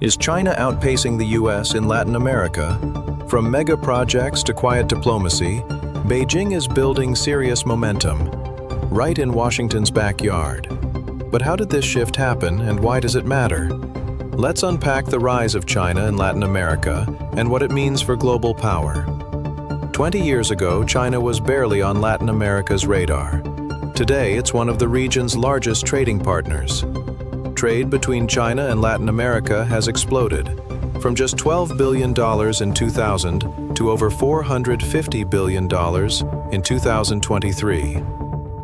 Is China outpacing the US in Latin America? From mega projects to quiet diplomacy, Beijing is building serious momentum, right in Washington's backyard. But how did this shift happen and why does it matter? Let's unpack the rise of China in Latin America and what it means for global power. 20 years ago, China was barely on Latin America's radar. Today, it's one of the region's largest trading partners. Trade between China and Latin America has exploded, from just $12 billion in 2000 to over $450 billion in 2023.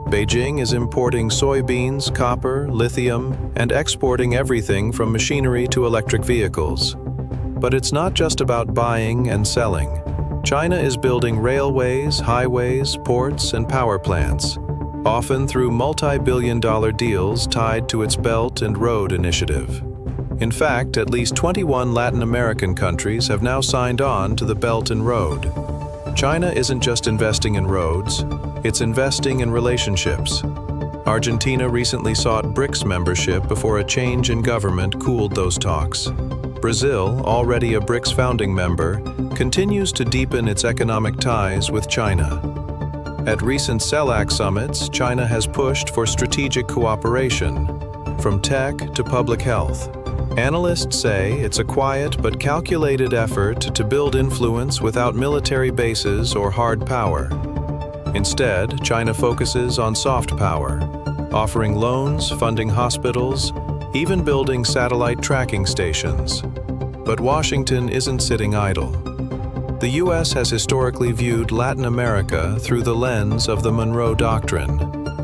Beijing is importing soybeans, copper, lithium, and exporting everything from machinery to electric vehicles. But it's not just about buying and selling. China is building railways, highways, ports, and power plants, often through multi-billion-dollar deals tied to its Belt and Road Initiative. In fact, at least 21 Latin American countries have now signed on to the Belt and Road. China isn't just investing in roads, it's investing in relationships. Argentina recently sought BRICS membership before a change in government cooled those talks. Brazil, already a BRICS founding member, continues to deepen its economic ties with China. At recent CELAC summits, China has pushed for strategic cooperation, from tech to public health. Analysts say it's a quiet but calculated effort to build influence without military bases or hard power. Instead, China focuses on soft power, offering loans, funding hospitals, even building satellite tracking stations. But Washington isn't sitting idle. The U.S. has historically viewed Latin America through the lens of the Monroe Doctrine,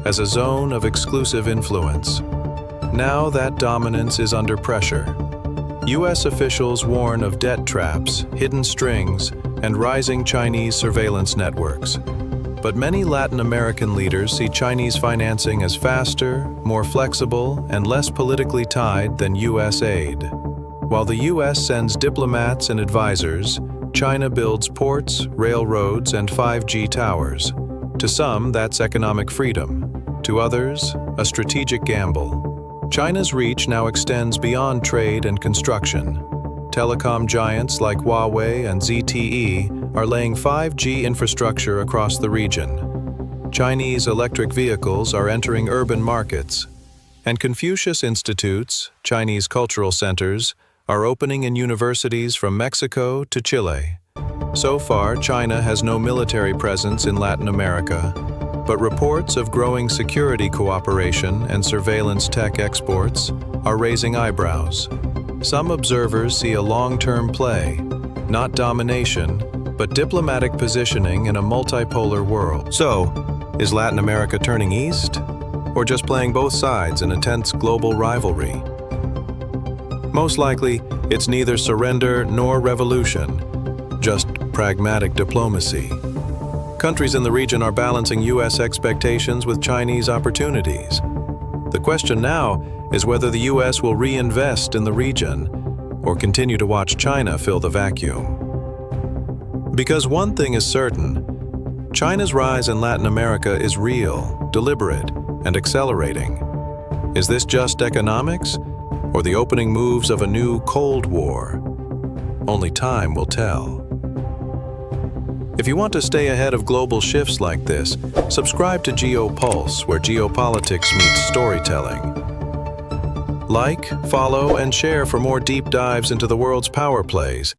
as a zone of exclusive influence. Now that dominance is under pressure. U.S. officials warn of debt traps, hidden strings, and rising Chinese surveillance networks. But many Latin American leaders see Chinese financing as faster, more flexible, and less politically tied than U.S. aid. While the U.S. sends diplomats and advisors, China builds ports, railroads, and 5G towers. To some, that's economic freedom. To others, a strategic gamble. China's reach now extends beyond trade and construction. Telecom giants like Huawei and ZTE are laying 5G infrastructure across the region. Chinese electric vehicles are entering urban markets. And Confucius Institutes, Chinese cultural centers, are opening in universities from Mexico to Chile. So far, China has no military presence in Latin America, but reports of growing security cooperation and surveillance tech exports are raising eyebrows. Some observers see a long-term play, not domination, but diplomatic positioning in a multipolar world. So, is Latin America turning east, or just playing both sides in a tense global rivalry? Most likely, it's neither surrender nor revolution, just pragmatic diplomacy. Countries in the region are balancing U.S. expectations with Chinese opportunities. The question now is whether the U.S. will reinvest in the region or continue to watch China fill the vacuum. Because one thing is certain, China's rise in Latin America is real, deliberate, and accelerating. Is this just economics, or the opening moves of a new Cold War? Only time will tell. If you want to stay ahead of global shifts like this, subscribe to GeoPulse, where geopolitics meets storytelling. Like, follow, and share for more deep dives into the world's power plays.